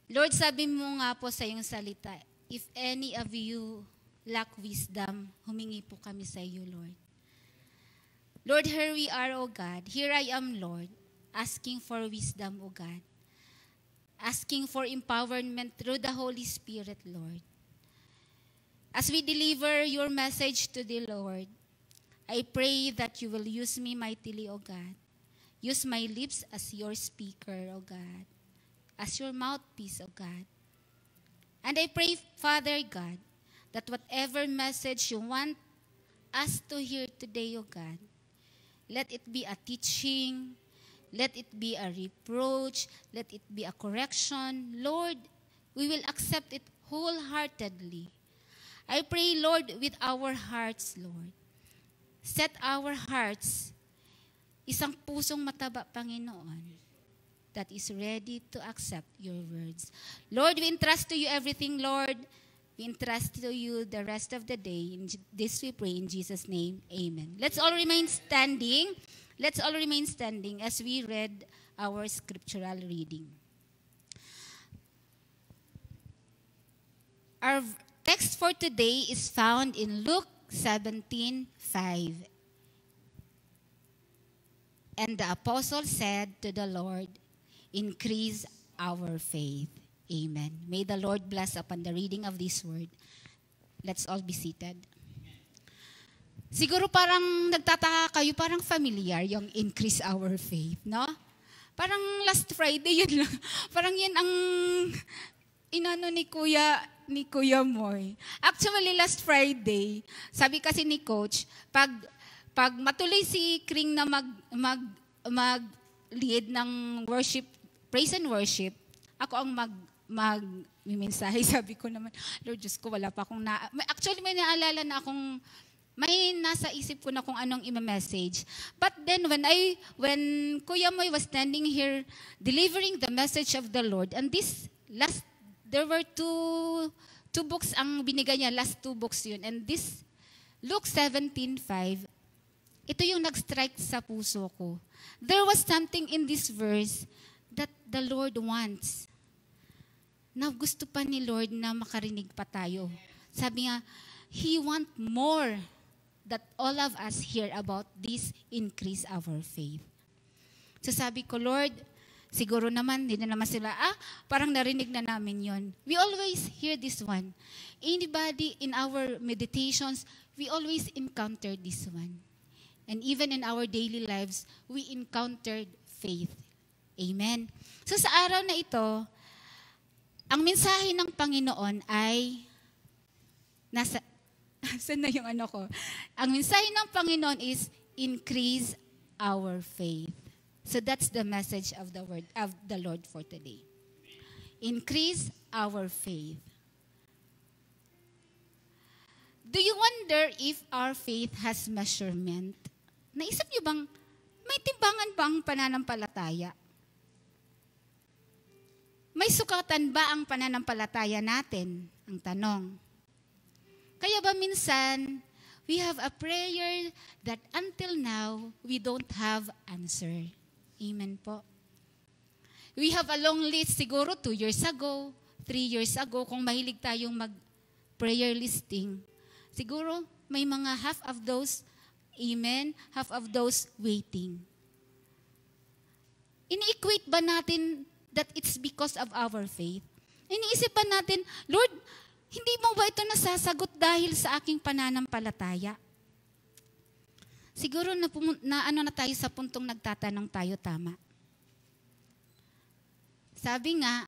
Lord, sabi mo nga po sa iyong salita, if any of you lack wisdom, humingi po kami sa iyo, Lord. Lord, here we are, O God. Here I am, Lord, asking for wisdom, O God. Asking for empowerment through the Holy Spirit, Lord. As we deliver your message to the Lord, I pray that you will use me mightily, O God. Use my lips as your speaker, O God. As your mouthpiece, O God. And I pray, Father God, that whatever message you want us to hear today, O God, let it be a teaching, let it be a reproach, let it be a correction. Lord, we will accept it wholeheartedly. I pray, Lord, with our hearts, Lord. Set our hearts, isang pusong mataba, Panginoon, that is ready to accept your words. Lord, we entrust to you everything, Lord. We entrust to you the rest of the day. In this we pray in Jesus' name. Amen. Let's all remain standing. Let's all remain standing as we read our scriptural reading. Our text for today is found in Luke 17:5. And the apostle said to the Lord, increase our faith. Amen. May the Lord bless upon the reading of this word. Let's all be seated. Siguro parang nagtataka kayo, parang familiar yung increase our faith, no? Parang last Friday yun lang. Parang yun ang inano ni Kuya Moy. Actually, last Friday, sabi kasi ni Coach, pag matuloy si Kring na mag-lead ng worship, praise and worship, ako ang mensahe. Sabi ko naman, Lord Diyos ko, wala pa akong actually, may naalala na akong, may nasa isip ko na kung anong ima-message. But then, when Kuya Moy was standing here, delivering the message of the Lord, and there were two books ang binigay niya, last two books yun. And this, Luke 17:5, ito yung nag-strike sa puso ko. There was something in this verse that the Lord wants. Na gusto pa ni Lord na makarinig pa tayo. Sabi nga, He want more that all of us hear about this increase our faith. So sabi ko, Lord, siguro naman, hindi na naman sila, parang narinig na namin yon. We always hear this one. Anybody in our meditations, we always encounter this one. And even in our daily lives, we encountered faith. Amen. So sa araw na ito, ang mensahe ng Panginoon ay saan na yung ano ko? Ang mensahe ng Panginoon is increase our faith. So that's the message of the word of the Lord for today. Increase our faith. Do you wonder if our faith has measurement? Naisip niyo bang may timbangan ba ang pananampalataya? May sukatan ba ang pananampalataya natin? Ang tanong. Kaya ba minsan, we have a prayer that until now, we don't have answer. Amen po. We have a long list, siguro 2 years ago, 3 years ago, kung mahilig tayong mag-prayer listing. Siguro, may mga half of those, amen, half of those waiting. Ini-equate ba natin that it's because of our faith? Iniisip ba natin, Lord, hindi mo ba ito nasasagot dahil sa aking pananampalataya? Siguro na tayo sa puntong nagtatanong tayo, tama. Sabi nga,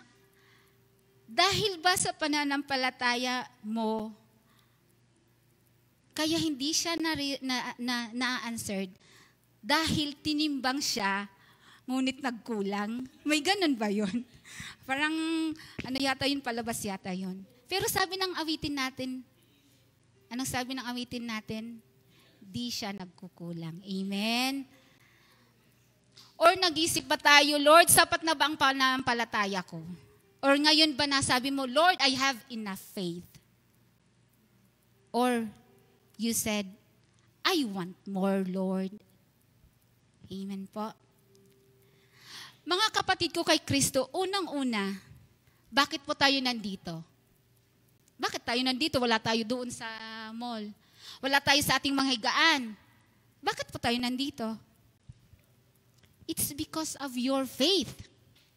dahil ba sa pananampalataya mo, kaya hindi siya na-answered dahil tinimbang siya, ngunit nagkulang. May ganun ba yun? Parang, yata yun, palabas yata yun. Pero sabi ng awitin natin, anong sabi ng awitin natin? Di siya nagkukulang. Amen? Or nag-isip ba tayo, Lord, sapat na ba ang pananampalataya ko? Or ngayon ba nasabi mo, Lord, I have enough faith? Or you said, I want more, Lord. Amen po. Mga kapatid ko kay Kristo, unang-una, Bakit po tayo nandito? Bakit tayo nandito? Wala tayo doon sa mall. Wala tayo sa ating mga higaan. Bakit po tayo nandito? It's because of your faith.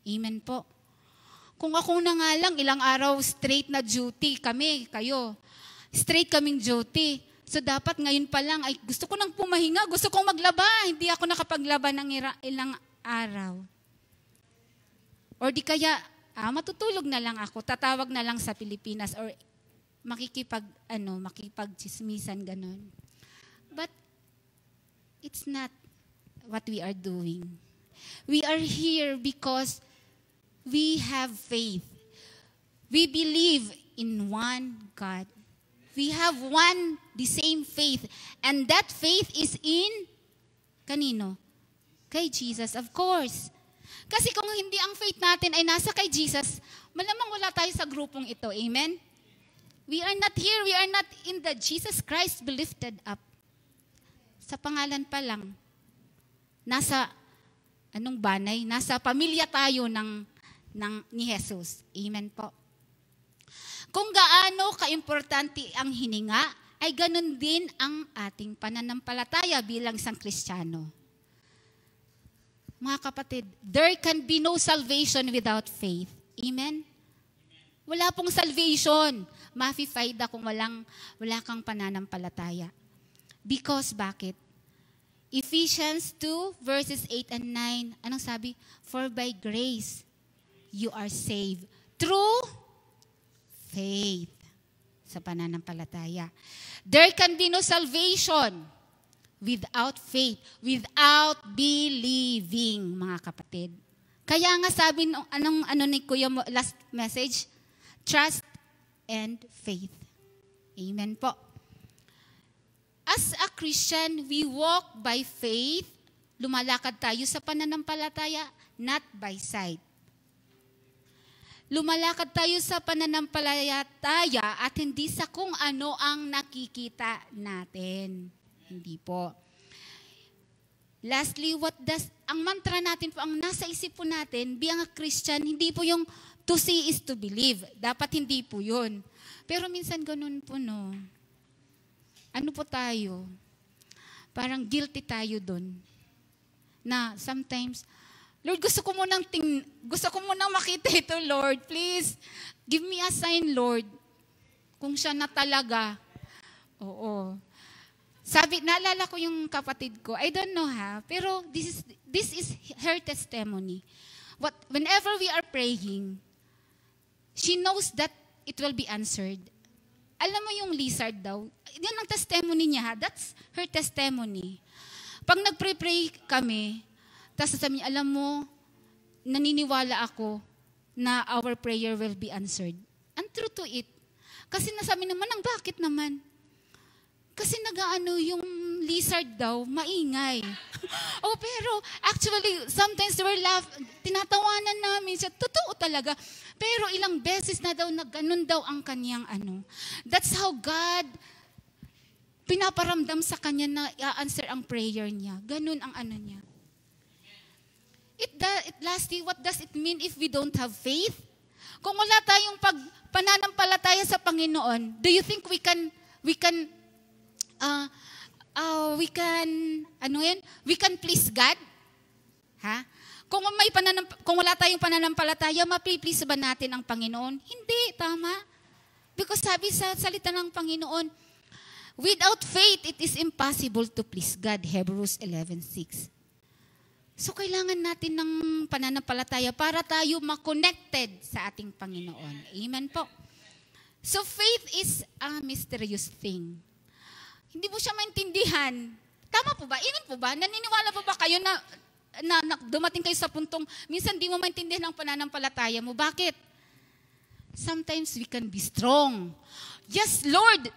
Amen po. Kung ako na nga lang, ilang araw straight na duty kami, kayo. Straight kaming duty. So dapat ngayon pa lang, ay gusto ko nang pumahinga, gusto kong maglaba. Hindi ako nakapaglaba ng ilang araw. Or di kaya, matutulog na lang ako, tatawag na lang sa Pilipinas or makikipagchismisan, ganun. But it's not what we are doing. We are here because we have faith. We believe in one God. We have the same faith. And that faith is in, kanino? Kay Jesus, of course. Kasi kung hindi ang faith natin ay nasa kay Jesus, malamang wala tayo sa grupong ito. Amen? We are not here. We are not in the Jesus Christ be lifted up. Sa pangalan pa lang, nasa banay? Nasa pamilya tayo ni Jesus. Amen po. Kung gaano kaimportante ang hininga, ay ganun din ang ating pananampalataya bilang isang Kristiyano. Mga kapatid, there can be no salvation without faith. Amen? Wala pong salvation. Mafi-fayda kung wala kang pananampalataya. Because bakit? Ephesians 2 verses 8 and 9. Anong sabi? For by grace you are saved through faith. Sa pananampalataya. There can be no salvation without faith, without believing, mga kapatid. Kaya nga sabi ni Kuya mo, last message, trust and faith. Amen po. As a Christian, we walk by faith. Lumalakad tayo sa pananampalataya, not by sight. Lumalakad tayo sa pananampalataya at hindi sa kung ano ang nakikita natin. Hindi po. Lastly, ang mantra natin po, ang nasa isip po natin, bilang a Christian, hindi po yung to see is to believe. Dapat hindi po yun. Pero minsan ganun po, no. Ano po tayo? Parang guilty tayo dun. Na sometimes, Lord, gusto ko munang makita ito, Lord. Please, give me a sign, Lord. Kung siya na talaga. Oo. Naalala ko yung kapatid ko, I don't know pero this is her testimony. Whenever we are praying, she knows that it will be answered. Alam mo yung lizard daw, yan ang testimony niya, that's her testimony. Pag nagpray-pray kami, tapos sabi niya, alam mo, naniniwala ako na our prayer will be answered. And true to it. Kasi nasabi naman, bakit naman? Kasi yung lizard daw, maingay. Pero actually, sometimes tinatawanan namin siya. Totoo talaga. Pero ilang beses na daw, ganun daw ang kanyang That's how God pinaparamdam sa kanya na i-answer ang prayer niya. Ganun ang niya. Lastly, what does it mean if we don't have faith? Kung wala tayong pananampalataya sa Panginoon, do you think we can please God? Kung wala tayong pananampalataya, ma-please ba natin ang Panginoon? Hindi, tama. Because sabi sa salita ng Panginoon, without faith, it is impossible to please God. Hebrews 11:6. So, kailangan natin ng pananampalataya para tayo ma-connected sa ating Panginoon. Amen po. So, faith is a mysterious thing. Hindi mo siya maintindihan. Tama po ba? Amen po ba? Naniniwala po ba kayo na dumating kayo sa puntong minsan di mo maintindihan ang pananampalataya mo? Bakit? Sometimes we can be strong. Yes, Lord,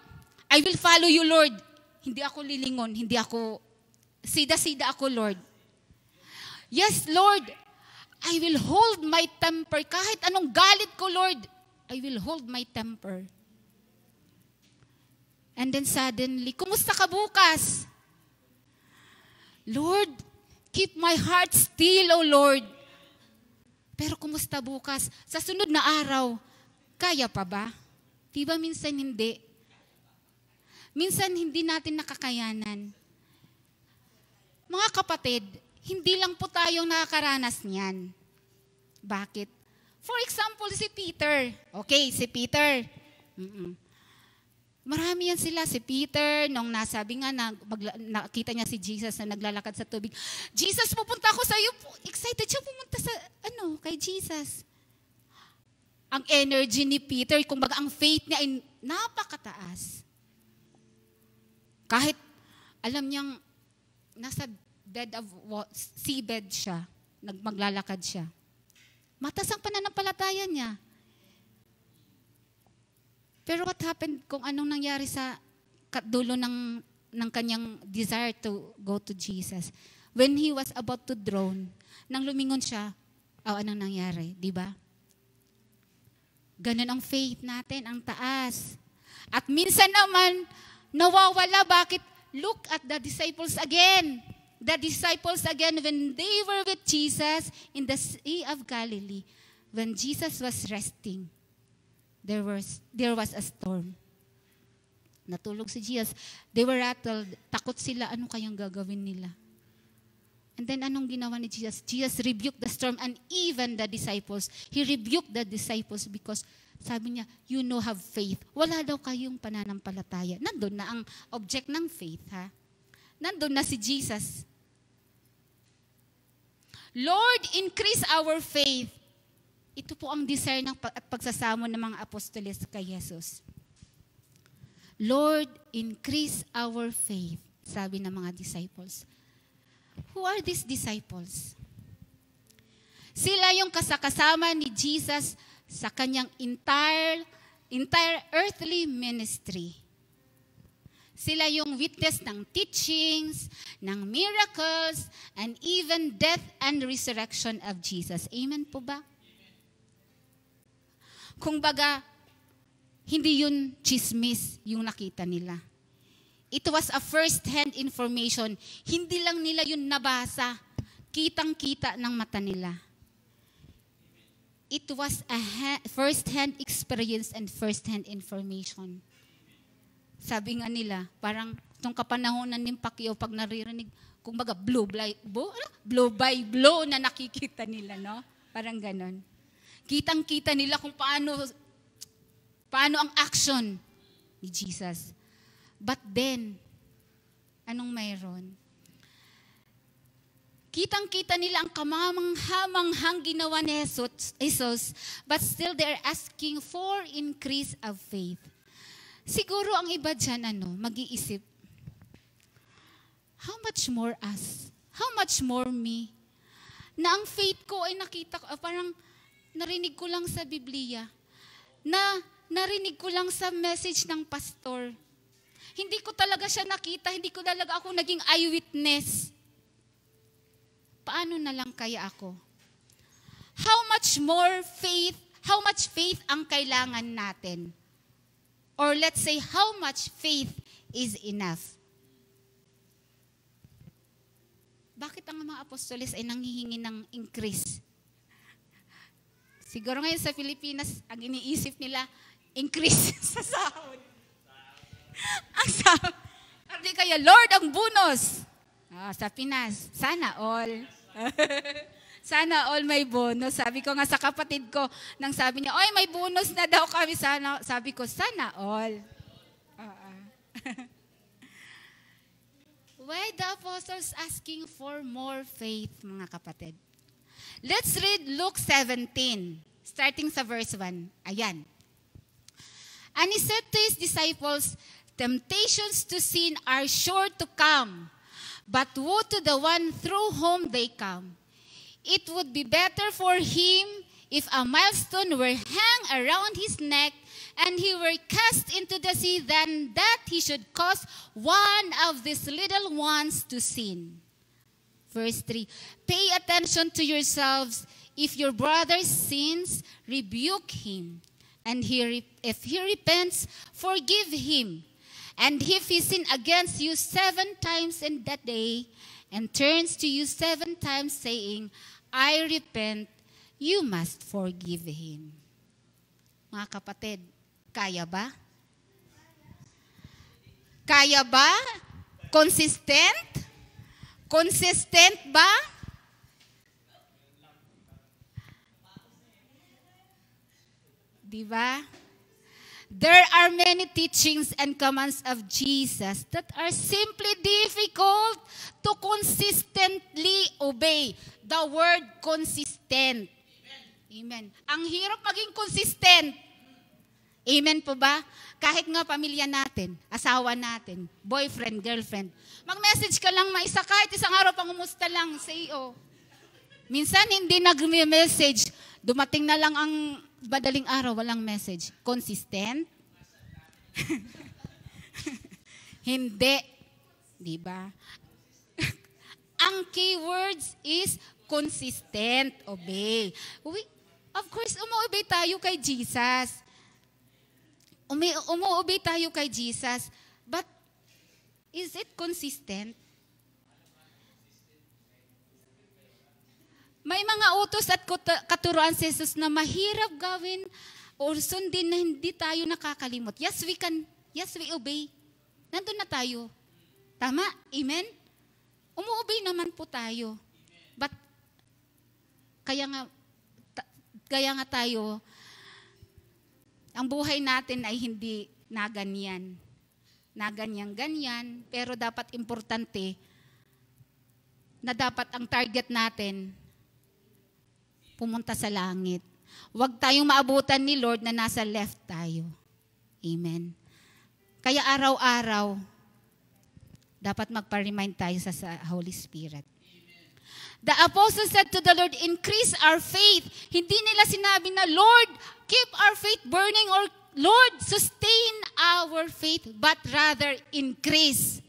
I will follow you, Lord. Hindi ako lilingon, hindi ako, sida-sida ako, Lord. Yes, Lord, I will hold my temper. Kahit anong galit ko, Lord, I will hold my temper. And then suddenly, kumusta ka bukas? Lord, keep my heart still, O Lord. Pero kumusta bukas? Sa sunod na araw, kaya pa ba? Diba minsan hindi? Minsan hindi natin nakakayanan. Mga kapatid, hindi lang po tayong nakakaranas niyan. Bakit? For example, si Peter. Okay, si Peter. Marami yan sila. Si Peter, nung nasabi nga, nakita niya si Jesus na naglalakad sa tubig. Jesus, pupunta ako sa iyo. Excited siya pumunta sa, kay Jesus. Ang energy ni Peter, kumbaga ang faith niya ay napakataas. Kahit alam niyang nasa seabed siya, maglalakad siya. Mataas ang pananampalataya niya. Pero what happened kung anong nangyari sa dulo ng kanyang desire to go to Jesus? When he was about to drown, nang lumingon siya, anong nangyari? Diba? Ganun ang faith natin, ang taas. At minsan naman, nawawala. Bakit? Look at the disciples again. The disciples again, when they were with Jesus in the Sea of Galilee, when Jesus was resting, there was a storm. Natulog si Jesus. They were rattled. Takot sila. Ano kayang gagawin nila? And then anong ginawa ni Jesus? Jesus rebuked the storm and even the disciples. He rebuked the disciples because sabi niya, have faith. Wala daw kayong pananampalataya. Nandun na ang object ng faith, ha? Nandun na si Jesus. Lord, increase our faith. Ito po ang desire at pagsasamo ng mga apostoles kay Jesus. Lord, increase our faith, sabi ng mga disciples. Who are these disciples? Sila yung kasama ni Jesus sa kanyang entire earthly ministry. Sila yung witness ng teachings, ng miracles, and even death and resurrection of Jesus. Amen po ba? Kung baga, hindi yun chismis yung nakita nila. It was a first-hand information. Hindi lang nila yun nabasa. Kitang-kita ng mata nila. It was a first-hand experience and first-hand information. Sabi nga nila, parang itong kapanahonan ni Pacquiao pag naririnig, kung baga blow by blow na nakikita nila, no? Parang ganon. Kitang-kita nila kung paano ang action ni Jesus. But then, anong mayroon? Kitang-kita nila ang kamamanghamanghang ginawa ni Jesus, but still they're asking for increase of faith. Siguro ang iba dyan, mag-iisip, how much more us? How much more me? Na ang faith ko ay nakita ko, parang narinig ko lang sa Biblia, narinig ko lang sa message ng pastor. Hindi ko talaga siya nakita, hindi ko talaga ako naging eyewitness. Paano na lang kaya ako? How much faith ang kailangan natin? Or let's say, how much faith is enough? Bakit ang mga apostoles ay nanghihingi ng increase? Siguro ngayon sa Pilipinas, ang iniisip nila, increase sa sahod. Ang sahod. Hindi kaya, Lord, ang bonus. Sa Pinas, sana all. Sana all may bonus. Sabi ko nga sa kapatid ko, nang sabi niya, oy, may bonus na daw kami. Sabi ko, sana all. Why the apostles asking for more faith, mga kapatid? Let's read Luke 17, starting sa verse 1. Ayan. And he said to his disciples, temptations to sin are sure to come, but woe to the one through whom they come. It would be better for him if a millstone were hung around his neck and he were cast into the sea than that he should cause one of these little ones to sin. Verse 3, pay attention to yourselves. If your brother sins, rebuke him. And if he repents, forgive him. And if he sin against you 7 times in that day, and turns to you 7 times saying, I repent, you must forgive him. Mga kapatid, kaya ba? Kaya ba? Consistent? Consistent ba? Diba? There are many teachings and commands of Jesus that are simply difficult to consistently obey. The word consistent. Amen. Ang hirap maging consistent. Amen po ba? Kahit nga pamilya natin, asawa natin, boyfriend, girlfriend, mag-message ka lang maisa, kahit isang araw pangumusta lang sa iyo. Minsan hindi nag-message, dumating na lang ang madaling araw, walang message. Consistent? Hindi. Di ba? Ang keywords is consistent, obey. Of course, umu-obey tayo kay Jesus. Umu-obey tayo kay Jesus. But, is it consistent? May mga utos at katuruan si Jesus na mahirap gawin o sundin na hindi tayo nakakalimot. Yes, we can. Yes, we obey. Nandun na tayo. Tama? Amen? Umu-obey naman po tayo. But, kaya nga tayo, ang buhay natin ay hindi na ganyan. Na ganyan-ganyan. Pero dapat importante na dapat ang target natin pumunta sa langit. Huwag tayong maabutan ni Lord na nasa left tayo. Amen. Kaya araw-araw, dapat magpa-remind tayo sa Holy Spirit. The apostles said to the Lord, increase our faith. Hindi nila sinabi na, Lord, keep our faith burning, or Lord, sustain our faith, but rather increase.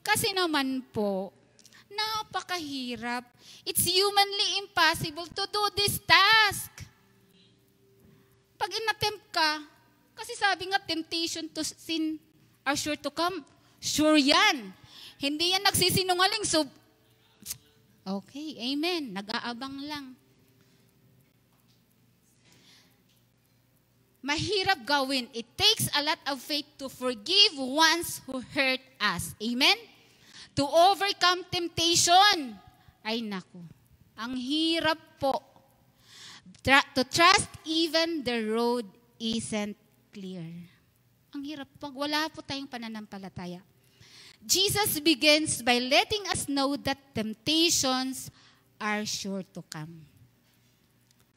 Kasi naman po, napakahirap. It's humanly impossible to do this task. Pag inattempt ka, kasi sabi nga, temptation to sin are sure to come. Sure yan. Hindi yan nagsisinungaling. So, okay, amen. Nag-aabang lang. Mahirap gawin. It takes a lot of faith to forgive ones who hurt us. Amen? To overcome temptation. Ay naku, ang hirap po. To trust even the road isn't clear. Ang hirap pag wala po tayong pananampalataya. Jesus begins by letting us know that temptations are sure to come.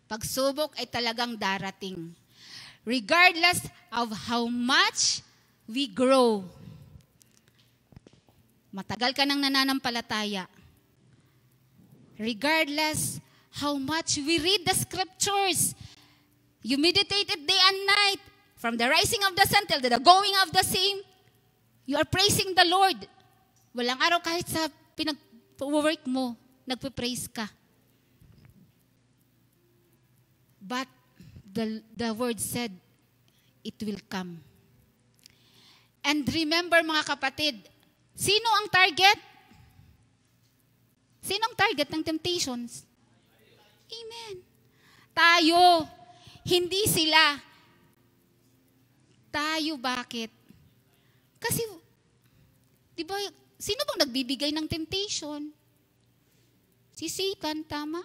Pagsubok ay talagang darating. Regardless of how much we grow. Matagal ka nang nananampalataya. Regardless how much we read the scriptures, you meditate it day and night, from the rising of the sun till the going of the same, you are praising the Lord. Walang araw kahit sa pinag-work mo, nagpe-praise ka. But the word said, it will come. And remember mga kapatid, sino ang target? Sino ang target ng temptations? Amen. Tayo. Hindi sila. Tayo, bakit? Kasi, di ba, sino bang nagbibigay ng temptation? Si Satan, tama?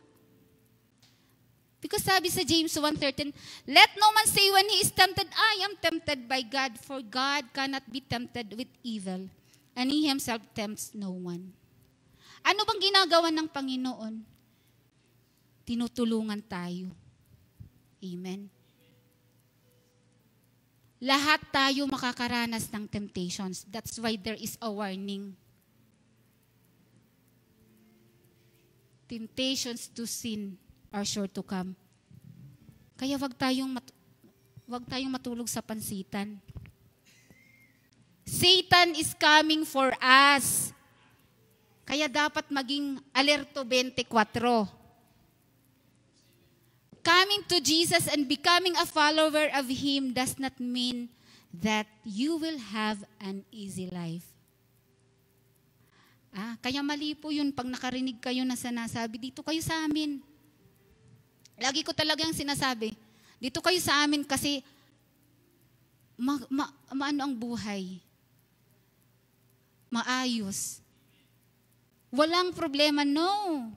Because sabi sa James 1:13, let no man say when he is tempted, I am tempted by God, for God cannot be tempted with evil, and He Himself tempts no one. Ano bang ginagawa ng Panginoon? Tinutulungan tayo. Amen. Lahat tayo makakaranas ng temptations. That's why there is a warning. Temptations to sin are sure to come. Kaya wag tayong matulog sa pansitan. Satan is coming for us. Kaya dapat maging alerto 24. Coming to Jesus and becoming a follower of Him does not mean that you will have an easy life. Kaya mali po yun pag nakarinig kayo na sinasabi, dito kayo sa amin. Lagi ko talagang sinasabi, dito kayo sa amin kasi maano ang buhay. Maayos. Walang problema, no.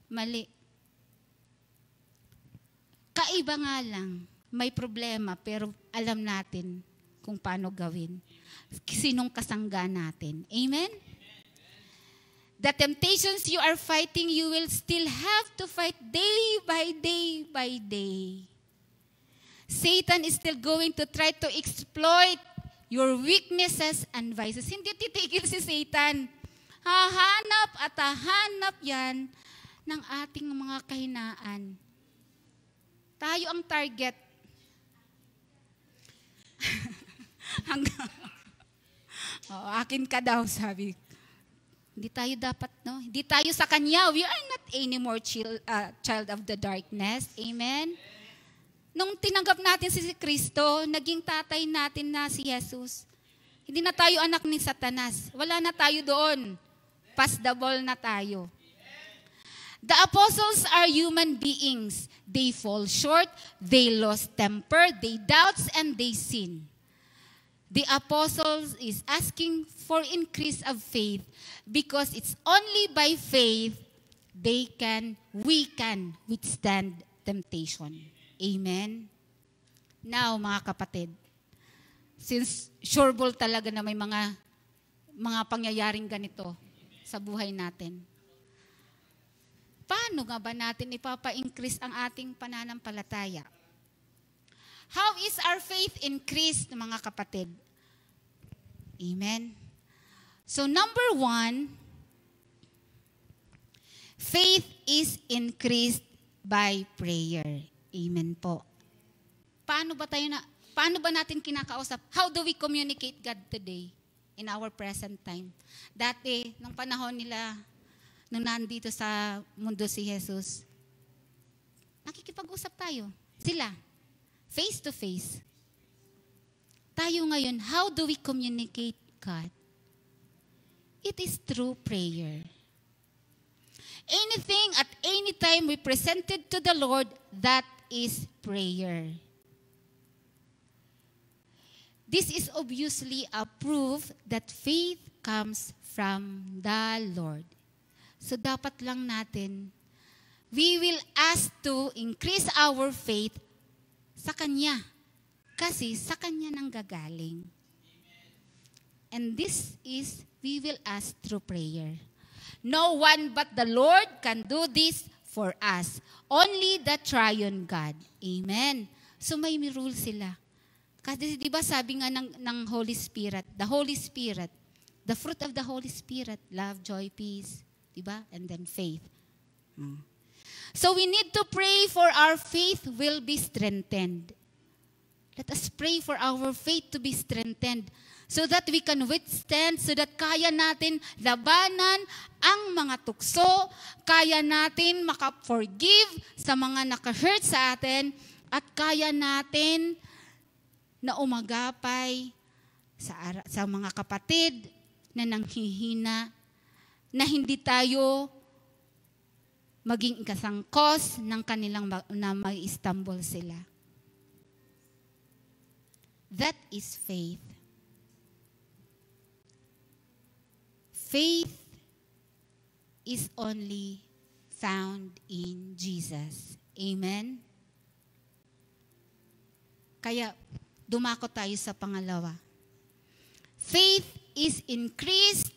Mali. Kaiba nga lang, may problema pero alam natin kung paano gawin. Sinong kasangga natin. Amen? The temptations you are fighting, you will still have to fight day by day by day. Satan is still going to try to exploit your weaknesses and vices. Hindi titigil si Satan. Hahanap at hahanap yan ng ating mga kahinaan. Tayo ang target. Akin ka daw, sabi. Hindi tayo dapat, no? Hindi tayo sa Kanya. We are not anymore child of the darkness. Amen? Nung tinanggap natin si Kristo, naging tatay natin na si Jesus. Hindi na tayo anak ni Satanas. Wala na tayo doon. Pass the ball na tayo. The apostles are human beings. They fall short, they lost temper, they doubts, and they sin. The apostles is asking for increase of faith because it's only by faith we can withstand temptation. Amen? Now, mga kapatid, since sureball talaga na may mga pangyayaring ganito sa buhay natin, paano nga ba natin ipapa-increase ang ating pananampalataya? How is our faith increased, mga kapatid? Amen? So number 1, faith is increased by prayer. Amen po. Paano ba natin kinakausap? How do we communicate God today in our present time? Dati, nung panahon nila, nung nandito sa mundo si Jesus, nakikipag-usap tayo. Sila. Face to face. Tayo ngayon, how do we communicate God? It is through prayer. Anything at any time we presented to the Lord, that is prayer. This is obviously a proof that faith comes from the Lord. So dapat lang natin, we will ask to increase our faith sa Kanya. Kasi sa Kanya nang gagaling. And this is, we will ask through prayer. No one but the Lord can do this for us. Only the triune God. Amen. So may rule sila. Kasi di ba sabi nga ng Holy Spirit, the Holy Spirit, the fruit of the Holy Spirit, love, joy, peace, di ba? And then faith. So we need to pray for our faith will be strengthened. Let us pray for our faith to be strengthened so that we can withstand, so that kaya natin labanan ang mga tukso, kaya natin maka-forgive sa mga naka-hurt sa atin, at kaya natin na umagapay sa mga kapatid na nanghihina, na hindi tayo maging kasangkos ng kanilang na mai-stumble sila. That is faith. Faith is only found in Jesus. Amen? Kaya, dumako tayo sa pangalawa. Faith is increased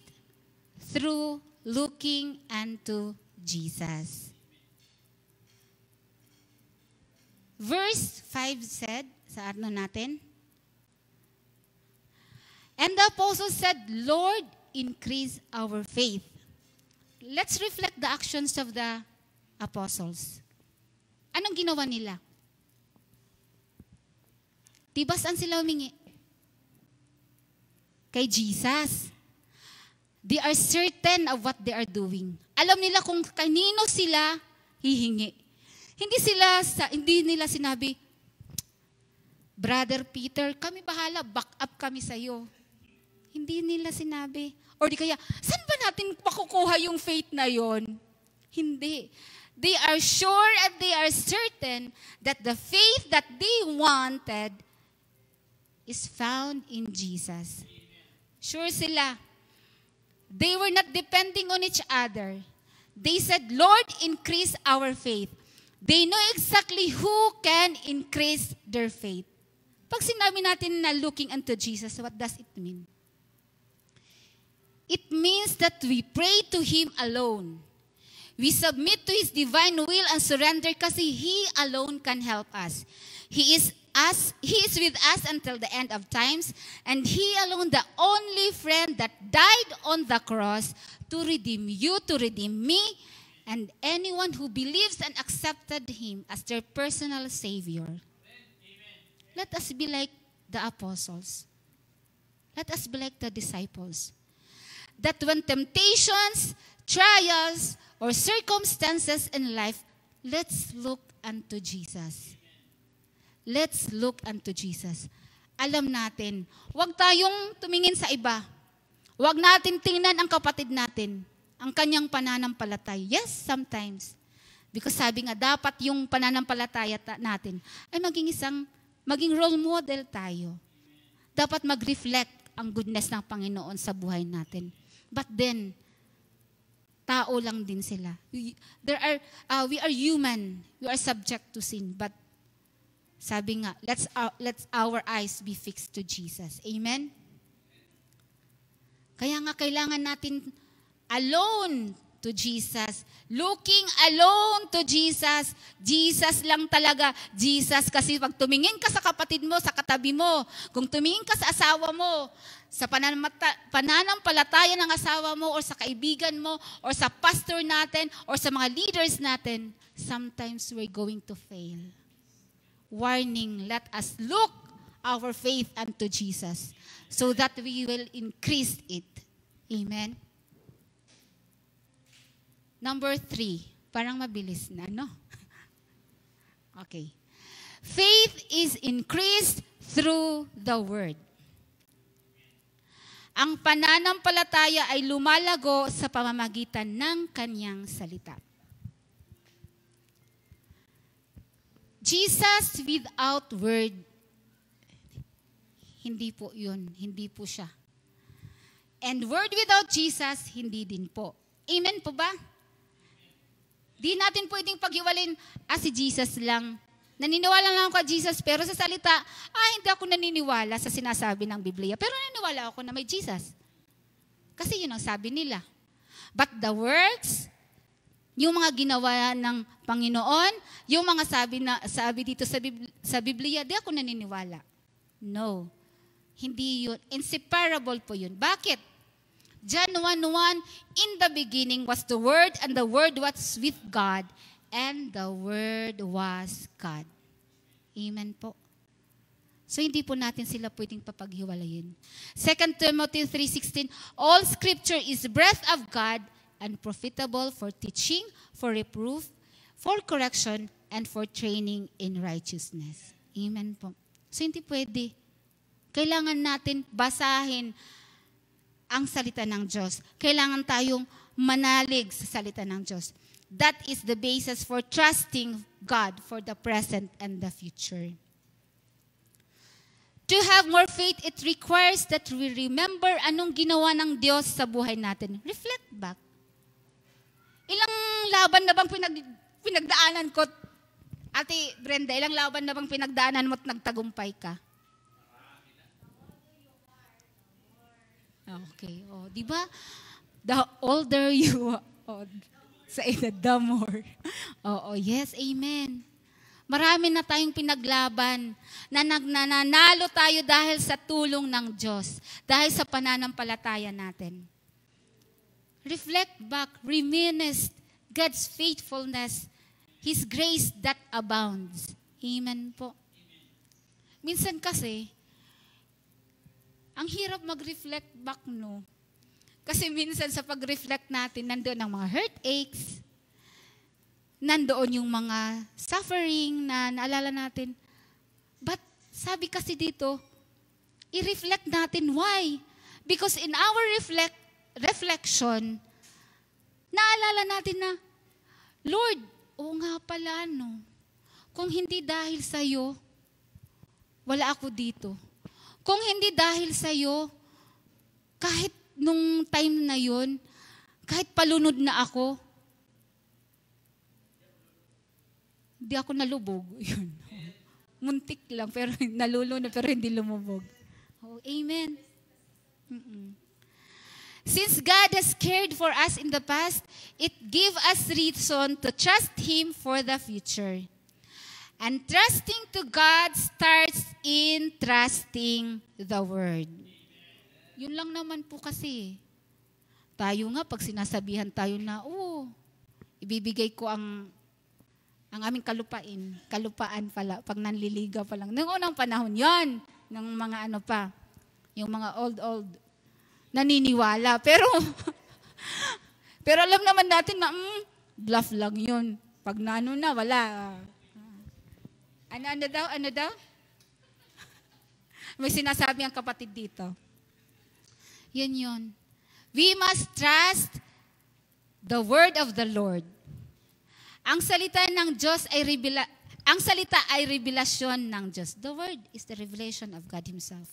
through looking unto Jesus. Verse 5 said, sa ano natin? And the apostle said, Lord, increase our faith. Let's reflect the actions of the apostles. Anong ginawa nila? Diba saan sila humingi? Kay Jesus. They are certain of what they are doing. Alam nila kung kanino sila hihingi. Hindi nila sinabi, Brother Peter, kami bahala, back up kami sa iyo. Hindi nila sinabi. Or di kaya, saan ba natin makukuha yung faith na yon? Hindi. They are sure and they are certain that the faith that they wanted is found in Jesus. Sure sila. They were not depending on each other. They said, Lord, increase our faith. They know exactly who can increase their faith. Pag sinabi natin na looking unto Jesus, what does it mean? It means that we pray to Him alone. We submit to His divine will and surrender kasi He alone can help us. He is with us until the end of times, and He alone, the only friend that died on the cross to redeem you, to redeem me, and anyone who believes and accepted Him as their personal Savior. Let us be like the apostles. Let us be like the disciples. That when temptations, trials, or circumstances in life, let's look unto Jesus. Let's look unto Jesus. Alam natin, huwag tayong tumingin sa iba. Huwag natin tingnan ang kapatid natin, ang kanyang pananampalataya. Yes, sometimes. Because sabi nga, dapat yung pananampalataya natin ay maging role model tayo. Dapat mag-reflect ang goodness ng Panginoon sa buhay natin. But then, tao lang din sila. We are human. We are subject to sin. But sabi nga, let's our eyes be fixed to Jesus. Amen? Kaya nga kailangan natin alone to Jesus. Looking alone to Jesus. Jesus lang talaga. Jesus, kasi pag tumingin ka sa kapatid mo, sa katabi mo, kung tumingin ka sa asawa mo, sa pananampalataya ng asawa mo, or sa kaibigan mo, or sa pastor natin, or sa mga leaders natin, sometimes we're going to fail. Warning, let us look our faith unto Jesus so that we will increase it. Amen? Number 3, parang mabilis na, no? Okay. Faith is increased through the Word. Ang pananampalataya ay lumalago sa pamamagitan ng kanyang salita. Jesus without word, hindi po yun. Hindi po siya. And word without Jesus, hindi din po. Amen po ba? Di natin pwedeng paghiwalin, si Jesus lang. Naniniwala lang ako kay Jesus, pero sa salita, hindi ako naniniwala sa sinasabi ng Biblia. Pero naniniwala ako na may Jesus. Kasi yun ang sabi nila. But the works, yung mga ginawa ng Panginoon, yung mga sabi dito sa Biblia, di ako naniniwala. No. Hindi yun. Inseparable po yun. Bakit? John 1:1, in the beginning was the Word, and the Word was with God, and the Word was God. Amen po. So hindi po natin sila pwedeng papaghiwalayin. 2 Timothy 3:16, all Scripture is breath of God and profitable for teaching, for reproof, for correction, and for training in righteousness. Amen po. So hindi pwede. Kailangan natin basahin ang salita ng Diyos. Kailangan tayong manalig sa salita ng Diyos. That is the basis for trusting God for the present and the future. To have more faith, it requires that we remember anong ginawa ng Diyos sa buhay natin. Reflect back. Ilang laban na bang pinagdaanan ko, Ate Brenda, ilang laban na bang pinagdaanan mo at nagtagumpay ka? Okay. Oh, di ba? The older you sa edad, the more. Yes, amen. Marami na tayong pinaglaban na nananalo tayo dahil sa tulong ng Diyos, dahil sa pananampalataya natin. Reflect back, reminisce God's faithfulness, His grace that abounds. Amen po. Minsan kasi, ang hirap mag-reflect back, no? Kasi minsan sa pag-reflect natin, nandoon ang mga heartaches, nandoon yung mga suffering na naalala natin. But sabi kasi dito, i-reflect natin. Why? Because in our reflection, naalala natin na, Lord, oo nga pala, no. Kung hindi dahil sa'yo, wala ako dito. Kung hindi dahil sa'yo, kahit nung time na yun, kahit palunod na ako, hindi ako nalubog. Yun. Muntik lang, pero nalulunod, pero hindi lumubog. Oh, amen. Since God has cared for us in the past, it gives us reason to trust Him for the future. And trusting to God starts in trusting the Word. Yun lang naman po kasi. Tayo nga, pag sinasabihan tayo na, ibibigay ko ang aming kalupaan pala, pag nanliligaw pa lang. Noong unang panahon, yon ng mga ano pa, yung mga old, naniniwala. Pero alam naman natin na, bluff lang yun. Pag naano na, wala. Ano daw? May sinasabi ang kapatid dito. Yun. We must trust the word of the Lord. Ang salita ng Diyos ay revelasyon ng Diyos. The word is the revelation of God Himself.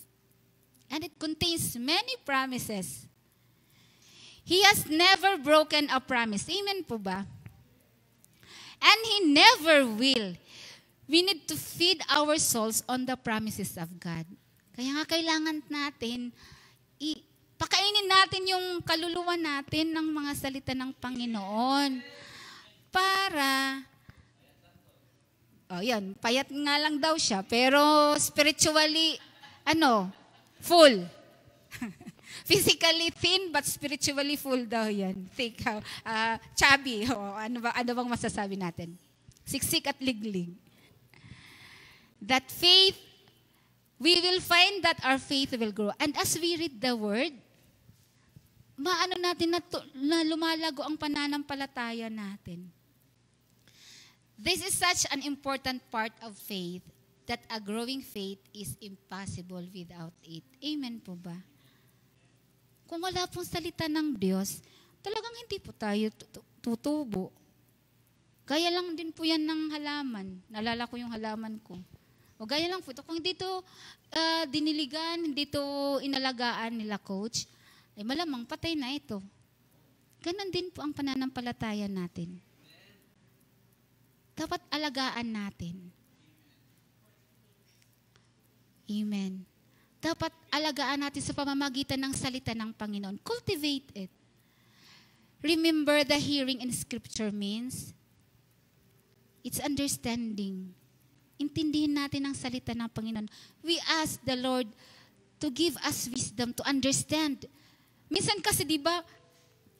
And it contains many promises. He has never broken a promise. Amen po ba? And He never will. We need to feed our souls on the promises of God. Kaya nga kailangan natin, pakainin natin yung kaluluwa natin ng mga salita ng Panginoon. Para, yan, payat nga lang daw siya, pero spiritually, full. Physically thin, but spiritually full daw yan. Thick, chubby. Ano bang masasabi natin? Siksik at liglig. That faith, we will find that our faith will grow. And as we read the Word, maano natin na lumalago ang pananampalataya natin. This is such an important part of faith that a growing faith is impossible without it. Amen po ba? Kung wala pong salita ng Diyos, talagang hindi po tayo tutubo. Gaya lang din po yan ng halaman. Nalala ko yung halaman ko. O gaya lang po ito. Kung hindi ito diniligan, hindi ito inalagaan nila coach, ay malamang patay na ito. Ganon din po ang pananampalataya natin. Dapat alagaan natin. Amen. Dapat alagaan natin sa pamamagitan ng salita ng Panginoon. Cultivate it. Remember, the hearing in Scripture means it's understanding. Intindihin natin ang salita ng Panginoon. We ask the Lord to give us wisdom to understand. Minsan kasi, di ba,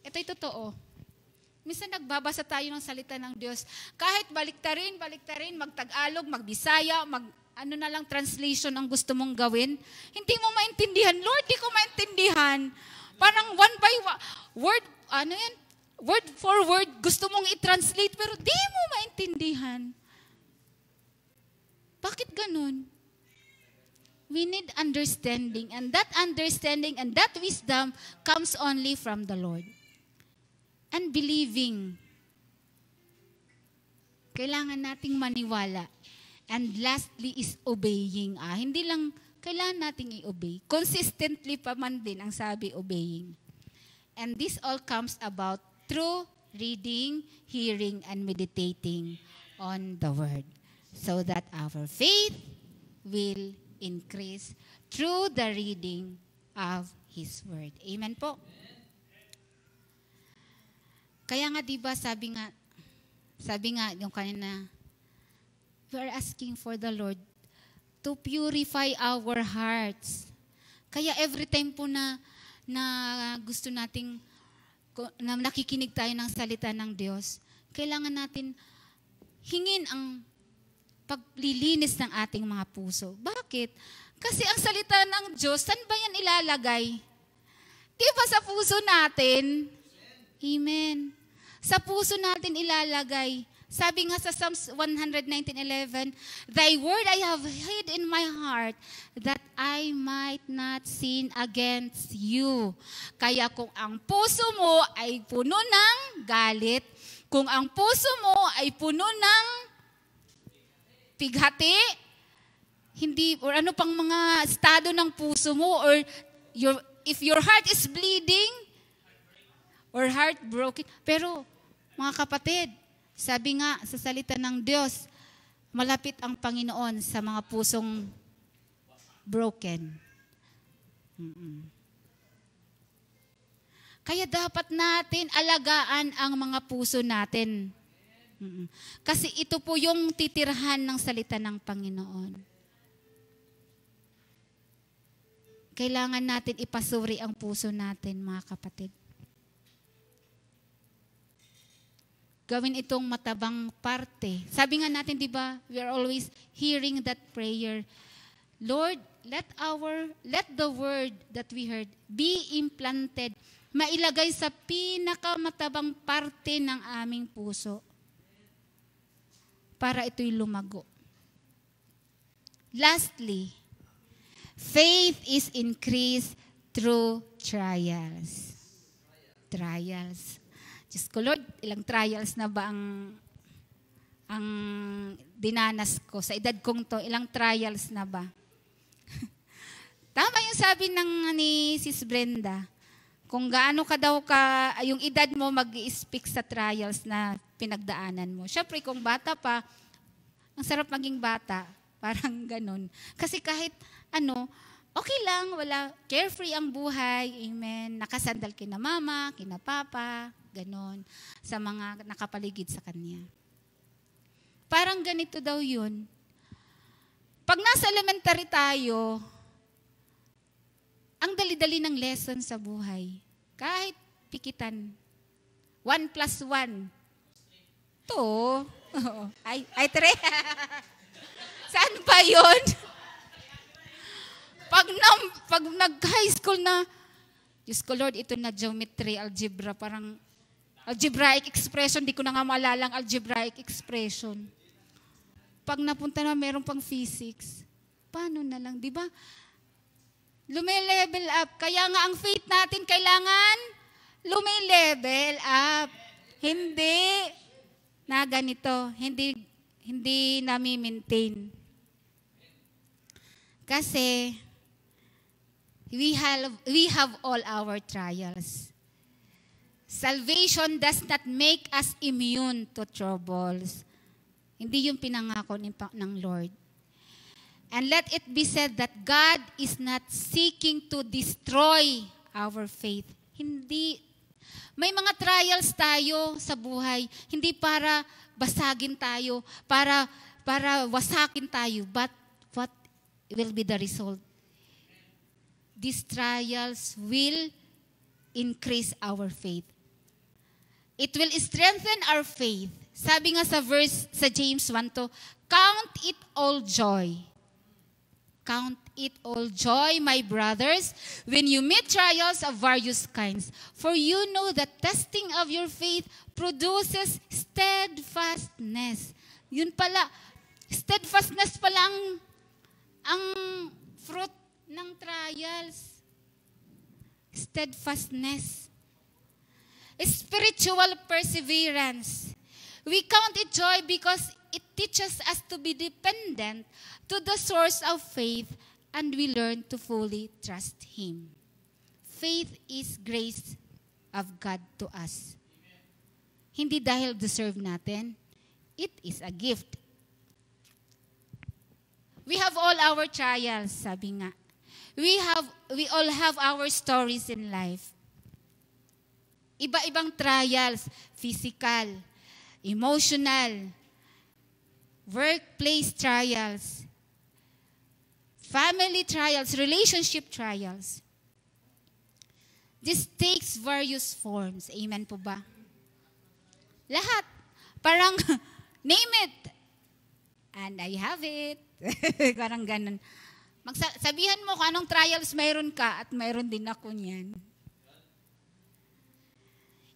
ito'y totoo. Minsan nagbabasa tayo ng salita ng Diyos. Kahit baliktarin, mag-Tagalog, mag-Bisaya, ano na lang translation ang gusto mong gawin, hindi mo maintindihan. Lord, di ko maintindihan. Parang one by one, word for word, gusto mong i-translate, pero di mo maintindihan. Bakit ganun? We need understanding, and that wisdom comes only from the Lord. And believing. Kailangan nating maniwala. And lastly is obeying. Hindi lang kailangan nating i-obey. Consistently pa man din ang sabi, obeying. And this all comes about through reading, hearing, and meditating on the Word. So that our faith will increase through the reading of His Word. Amen po. Kaya nga diba sabi nga yung kanina, we are asking for the Lord to purify our hearts. Kaya every time po na gusto nating, na nakikinig tayo ng salita ng Diyos, kailangan natin hingin ang paglilinis ng ating mga puso. Bakit? Kasi ang salita ng Diyos, saan ba yan ilalagay? Di ba sa puso natin? Amen. Sa puso natin ilalagay. Sabi nga sa Psalms 119:11, Thy word I have hid in my heart that I might not sin against you. Kaya kung ang puso mo ay puno ng galit, Kung ang puso mo ay puno ng pighati, hindi, or ano pang mga estado ng puso mo, or if your heart is bleeding, or heartbroken. Pero, mga kapatid, sabi nga sa salita ng Diyos, malapit ang Panginoon sa mga pusong broken. Kaya dapat natin alagaan ang mga puso natin. Kasi ito po yung titirhan ng salita ng Panginoon. Kailangan natin ipasuri ang puso natin, mga kapatid. Gawin itong matabang parte. Sabi nga natin, di ba, we are always hearing that prayer. Lord, let the word that we heard be implanted, mailagay sa pinakamatabang parte ng aming puso para ito'y lumago. Lastly, faith is increased through trials. Trials. Diyos ko, Lord, ilang trials na ba ang dinanas ko? Sa edad kong to, ilang trials na ba? Tama yung sabi ni Sis Brenda. Kung gaano ka daw yung edad mo mag-i-speak sa trials na pinagdaanan mo. Siyempre, kung bata pa, ang sarap maging bata. Parang ganun. Kasi kahit okay lang, carefree ang buhay. Amen. Nakasandal kina mama, kina papa, ganon. Sa mga nakapaligid sa kanya. Parang ganito daw yun. Pag nasa elementary tayo, ang dali-dali ng lesson sa buhay. Kahit pikitan. 1 plus 1. 2. Ay, 3. Saan pa yun? Pag nag-high school na, Diyos ko Lord, ito na geometry, algebra, parang algebraic expression, di ko na nga maalala ang algebraic expression. Pag napunta na meron pang physics, paano na lang, di ba? Lume-level up. Kaya nga ang faith natin kailangan lume-level up. Hindi na ganito, hindi nami-maintain. Kasi we have all our trials. Salvation does not make us immune to troubles. Hindi yung pinangako ng Lord. And let it be said that God is not seeking to destroy our faith. Hindi. May mga trials tayo sa buhay, hindi para basagin tayo, para wasakin tayo, but what will be the result? These trials will increase our faith. It will strengthen our faith. Sabi nga sa verse sa James 1:2, count it all joy. Count it all joy, my brothers, when you meet trials of various kinds. For you know that testing of your faith produces steadfastness. Yun pala, steadfastness pala ang fruit ng trials. Steadfastness. Spiritual perseverance. We count it joy because it teaches us to be dependent to the source of faith, and we learn to fully trust Him. Faith is grace of God to us. Hindi dahil deserve natin, it is a gift. We have all our trials, sabi nga. We all have our stories in life. Iba-ibang trials, physical, emotional, workplace trials, family trials, relationship trials. This takes various forms. Amen po ba? Lahat. Parang, name it. And I have it. Parang ganun. Sabihan mo kung anong trials mayroon ka at mayroon din ako niyan.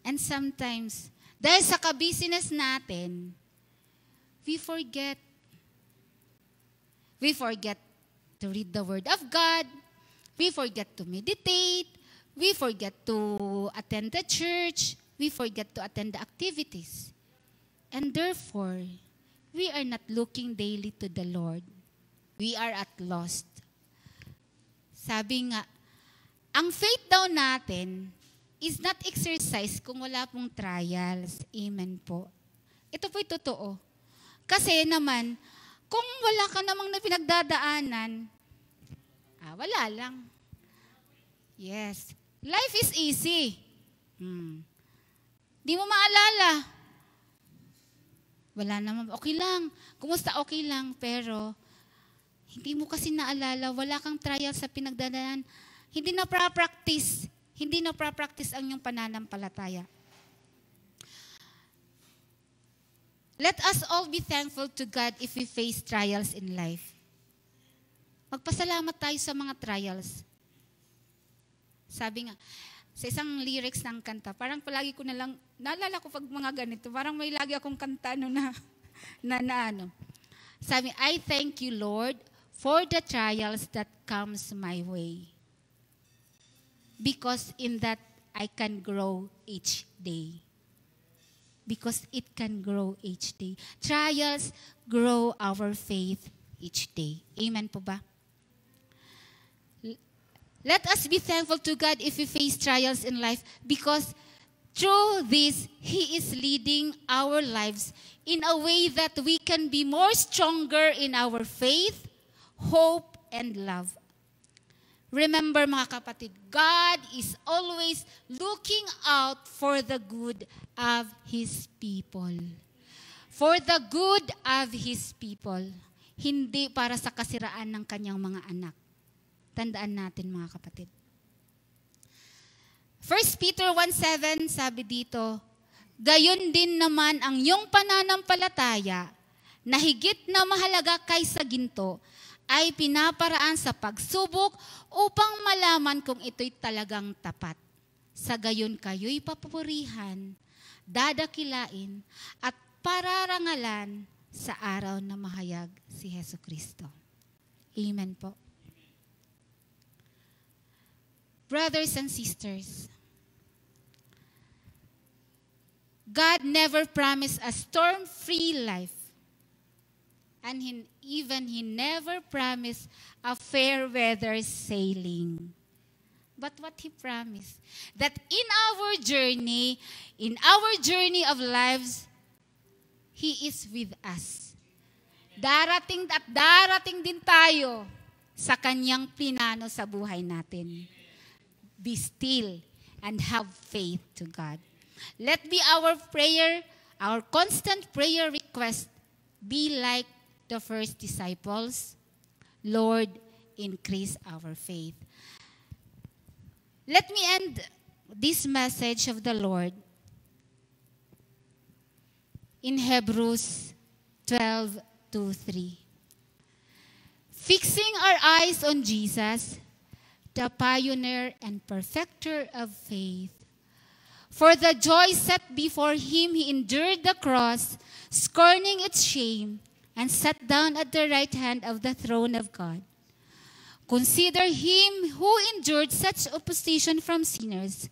And sometimes, dahil sa ka-busyness natin, we forget. We forget to read the Word of God. We forget to meditate. We forget to attend the church. We forget to attend the activities. And therefore, we are not looking daily to the Lord. We are at lost. Sabi nga, ang faith daw natin is not exercise kung wala pong trials. Amen po. Ito po'y totoo. Kasi naman, kung wala ka namang na pinagdadaanan, wala lang. Yes. Life is easy. Di mo maalala. Wala naman. Okay lang. Kumusta? Okay lang. Pero, hindi mo kasi naalala. Wala kang trial sa pinagdadaanan. Hindi na pra-practice. Hindi na pra-practice ang iyong pananampalataya. Let us all be thankful to God if we face trials in life. Magpasalamat tayo sa mga trials. Sabi nga, sa isang lyrics ng kanta, parang palagi ko na lang, naalala ko pag mga ganito, parang may lagi akong kanta na ano. Sabi, I thank you, Lord, for the trials that comes my way. Because in that, I can grow each day. Because it can grow each day. Trials grow our faith each day. Amen po ba? Let us be thankful to God if we face trials in life because through this, He is leading our lives in a way that we can be more stronger in our faith, hope, and love. Remember mga kapatid, God is always looking out for the good of His people. For the good of His people. Hindi para sa kasiraan ng kanyang mga anak. Tandaan natin mga kapatid. 1 Peter 1:7 sabi dito, gayon din naman ang iyong pananampalataya na higit na mahalaga kaysa ginto ay pinaparaan sa pagsubok upang malaman kung ito'y talagang tapat. Sa gayon kayo'y papurihan, dadakilain at pararangalan sa araw na mahayag si Hesukristo. Amen po. Brothers and sisters, God never promised a storm-free life. And He never promised a fair weather sailing. But what He promised, that in our journey of lives, He is with us. Darating at darating din tayo sa Kanyang plinano sa buhay natin. Be still and have faith to God. Let be our prayer, our constant prayer request, be like the first disciples. Lord, increase our faith. Let me end this message of the Lord in Hebrews 12:2-3. Fixing our eyes on Jesus, the pioneer and perfecter of faith. For the joy set before Him, He endured the cross, scorning its shame, and sat down at the right hand of the throne of God. Consider Him who endured such opposition from sinners,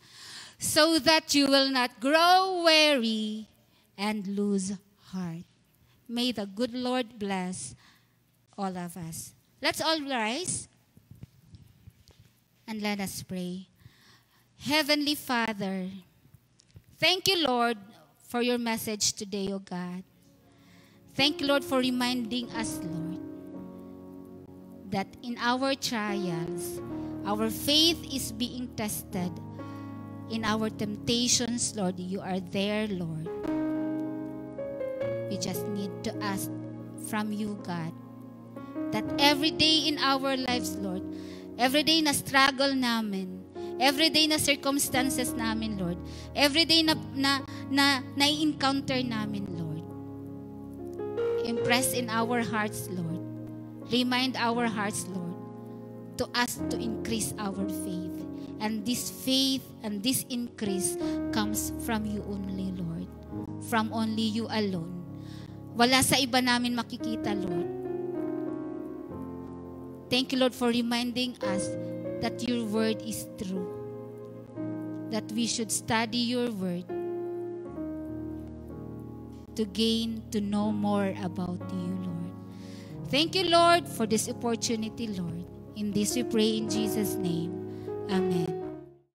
so that you will not grow weary and lose heart. May the good Lord bless all of us. Let's all rise. And let us pray. Heavenly Father, thank you, Lord, for your message today, O God. Thank you, Lord, for reminding us, Lord, that in our trials, our faith is being tested. In our temptations, Lord, you are there, Lord. We just need to ask from you, God, that every day in our lives, Lord, every day na struggle namin, every day na circumstances namin, Lord, every day na encounter namin, Lord, impress in our hearts, Lord, remind our hearts, Lord, to us to increase our faith. And this faith and this increase comes from you only, Lord, from only you alone. Wala sa iba namin makikita, Lord. Thank you, Lord, for reminding us that your word is true. That we should study your word. to gain, to know more about you, Lord. Thank you, Lord, for this opportunity, Lord. In this we pray in Jesus' name. Amen.